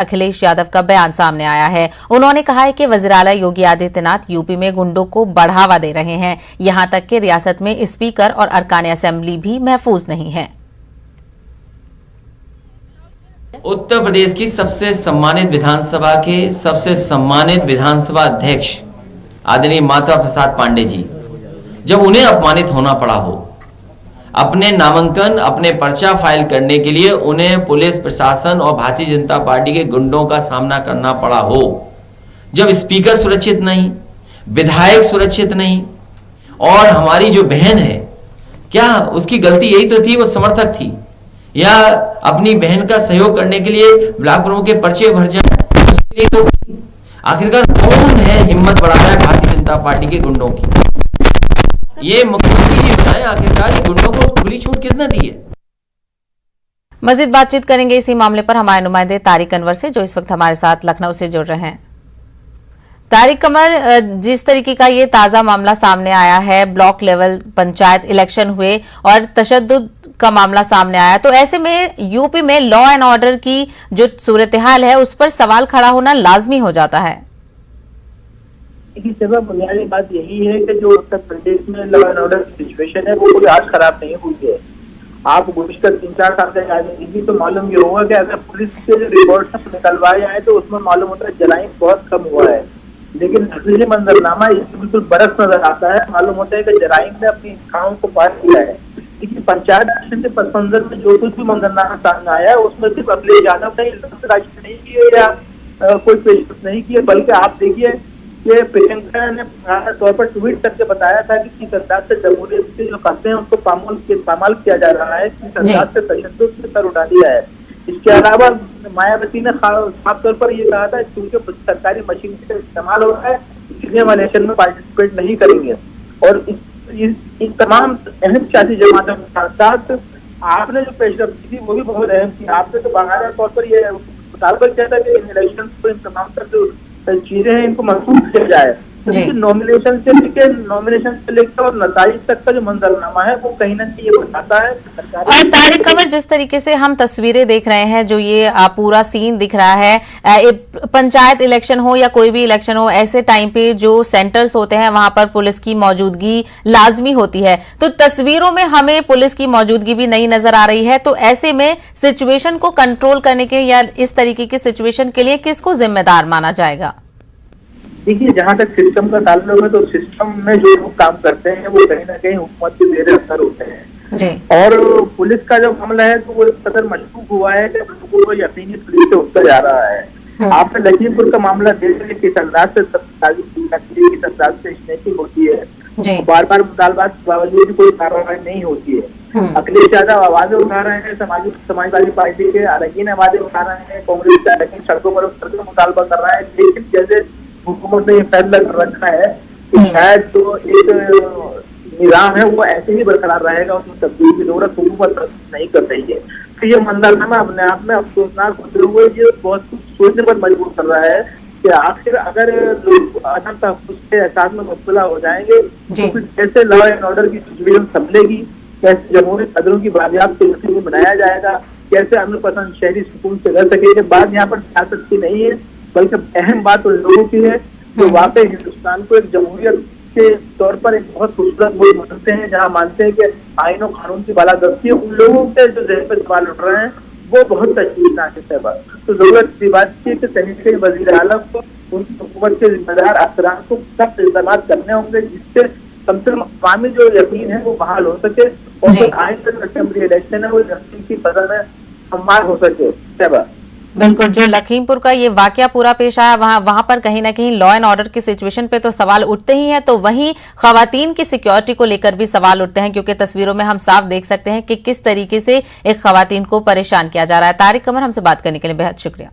अखिलेश यादव का बयान सामने आया है। उन्होंने कहा है कि वज़ीर-ए-आला योगी आदित्यनाथ यूपी में गुंडों को बढ़ावा दे रहे हैं, यहां तक कि रियासत में स्पीकर और अरकान असेंबली भी महफूज नहीं है। उत्तर प्रदेश की सबसे सम्मानित विधानसभा के सबसे सम्मानित विधानसभा अध्यक्ष आदरणीय माता प्रसाद पांडे जी, जब उन्हें अपमानित होना पड़ा हो, अपने नामांकन अपने पर्चा फाइल करने के लिए उन्हें पुलिस प्रशासन और भारतीय जनता पार्टी के गुंडों का सामना करना पड़ा हो, जब स्पीकर सुरक्षित नहीं, विधायक सुरक्षित नहीं, और हमारी जो बहन है, क्या उसकी गलती यही तो थी, वो समर्थक थी, या अपनी बहन का सहयोग करने के लिए ब्लॉक प्रमुख के पर्चे भर जाए, उसके लिए तो आखिरकार कौन है हिम्मत बढ़ा रहा है भारतीय जनता पार्टी के गुंडों की? ये मुख्यमंत्री जी बताएं, आखिरकार ये गुंडों को खुली छूट किसने दी है? मजीद बातचीत करेंगे इसी मामले पर हमारे नुमाइंदे तारिक अनवर से, जो इस वक्त हमारे साथ लखनऊ से जुड़ रहे हैं। तारिक अमर, जिस तरीके का ये ताजा मामला सामने आया है, ब्लॉक लेवल पंचायत इलेक्शन हुए और तशद्दुद का मामला सामने आया, तो ऐसे में यूपी में लॉ एंड ऑर्डर की जो सूरत हाल है उस पर सवाल खड़ा होना लाजमी हो जाता है। इसकी सबब बुनियादी बात यही है कि जो उत्तर प्रदेश में लॉ एंड ऑर्डर की सिचुएशन है वो कोई आज खराब नहीं हुई है। आप गुज़िश्ता 3-4 साल से राजनीति तो मालूम ये होगा कि अगर पुलिस के रिपोर्ट निकलवाए आए तो उसमें मालूम होता है जलाइन बहुत कम हुआ है, लेकिन नजरी मंजरनामा इसमें बिल्कुल बरस नजर आता है। मालूम होता है कि जराइम ने अपनी खाओं को पार किया है। लेकिन पंचायत इलेक्शन के पस मंजर में जो कुछ भी मंजरनामा सामने आया है उसमें सिर्फ अखिलेश यादव ने राजनीति नहीं की या कोई पेशकश नहीं की है, बल्कि आप देखिए कि प्रियंका ने तौर पर ट्वीट करके बताया था कि सरकार से जमहूरियत के जो कहते हैं उसको पामाल किया जा रहा है, कि सरकार से तशद्दुद से सर उठा दिया है। इसके अलावा मायावती ने साफ तौर पर ये कहा था क्योंकि सरकारी मशीन का इस्तेमाल हो रहा है इसलिए हम इलेक्शन में पार्टिसिपेट नहीं करेंगे। और इन तमाम अहम सियासी जमातों के साथ साथ आपने जो पेशरफ की थी वो भी बहुत अहम थी। आपने तो बाकायदा तौर पर ये मुतालबा किया था कि इन इलेक्शन को इन तमाम तर जो चीजें हैं इनको महसूस किया जाए। नॉमिनेशन से लेकर और नताइज तक का जो मंजरनामा है वो कहीं ना कहीं ये बताता है। और तारिक अमर, जिस तरीके से हम तस्वीरें देख रहे हैं, जो ये पूरा सीन दिख रहा है, पंचायत इलेक्शन हो या कोई भी इलेक्शन हो, ऐसे टाइम पे जो सेंटर्स होते हैं वहां पर पुलिस की मौजूदगी लाजमी होती है, तो तस्वीरों में हमें पुलिस की मौजूदगी भी नहीं नजर आ रही है। तो ऐसे में सिचुएशन को कंट्रोल करने के या इस तरीके की सिचुएशन के लिए किसको जिम्मेदार माना जाएगा? देखिए, जहाँ तक सिस्टम का ताल्लुक है तो सिस्टम में जो लोग काम करते हैं वो कहीं ना कहीं हुकूमत के जेर असर होते हैं जी। और पुलिस का जो मामला है तो वो इस कदर मशकूक हुआ है कि लोगों को यकीनी पुलिस से उठता जा रहा है। आपने लखीमपुर का मामला देख किस अंदाज से किस अंदाज से स्नैचिंग होती है, बार बार मुतालबात के बावजूद कोई कार्रवाई नहीं होती है। अखिलेश यादव आवाजें उठा रहे हैं, समाजवादी पार्टी के अरकान आवाजें उठा रहे हैं, कांग्रेस के अरकान सड़कों पर उतर के मुतालबा कर रहा है, लेकिन जैसे हुकूमत ने ये फैसला कर रखा है कि शायद जो एक निजाम है वो ऐसे ही बरकरार रहेगा, उसमें तब्दीली की जरूरत हुकूमत नहीं कर रही है। तो ये मंजरनामा अपने आप में अफसोसनाक होते हुए ये बहुत कुछ सोचने पर मजबूर कर रहा है कि आखिर अगर लोग अदम तहफ़्फ़ुज़ के एहसास में मुब्तला हो जाएंगे तो फिर कैसे लॉ एंड ऑर्डर की सिचुएशन संभलेगी, कैसे जमहूरी कदरों की बाजियाब यकीनी बनाया जाएगा, कैसे अमन पसंद शहरी सुकून से रह सकेंगे। बात यहाँ पर सियासत की नहीं है, बल्कि अहम बात उन लोगों की है जो वाकई हिंदुस्तान को एक जमहूरियत के तौर पर एक बहुत खूबसूरत मुल्क मानते हैं, जहाँ मानते हैं कि आईन और कानून की बालादस्ती है। उन लोगों से जो जहन पर सवाल उठ रहे हैं वो बहुत तशवीशनाक है। तो जरूरत की बात है कि कहीं वज़ीर-ए-आला को उनकी हुकूमत के जिम्मेदार अफसरान को सख्त इक़दाम करने होंगे, जिससे कम से कम अवामी जो यकीन है वो बहाल हो सके और जो आइंदा असेंबली इलेक्शन है वो यकीन की फज़ा में हमार हो सके। बिल्कुल, जो लखीमपुर का ये वाकया पूरा पेश आया वहां पर कहीं ना कहीं लॉ एंड ऑर्डर की सिचुएशन पे तो सवाल उठते ही हैं, तो वहीं खवातीन की सिक्योरिटी को लेकर भी सवाल उठते हैं, क्योंकि तस्वीरों में हम साफ देख सकते हैं कि किस तरीके से एक खवातीन को परेशान किया जा रहा है। तारिक अमर, हमसे बात करने के लिए बेहद शुक्रिया।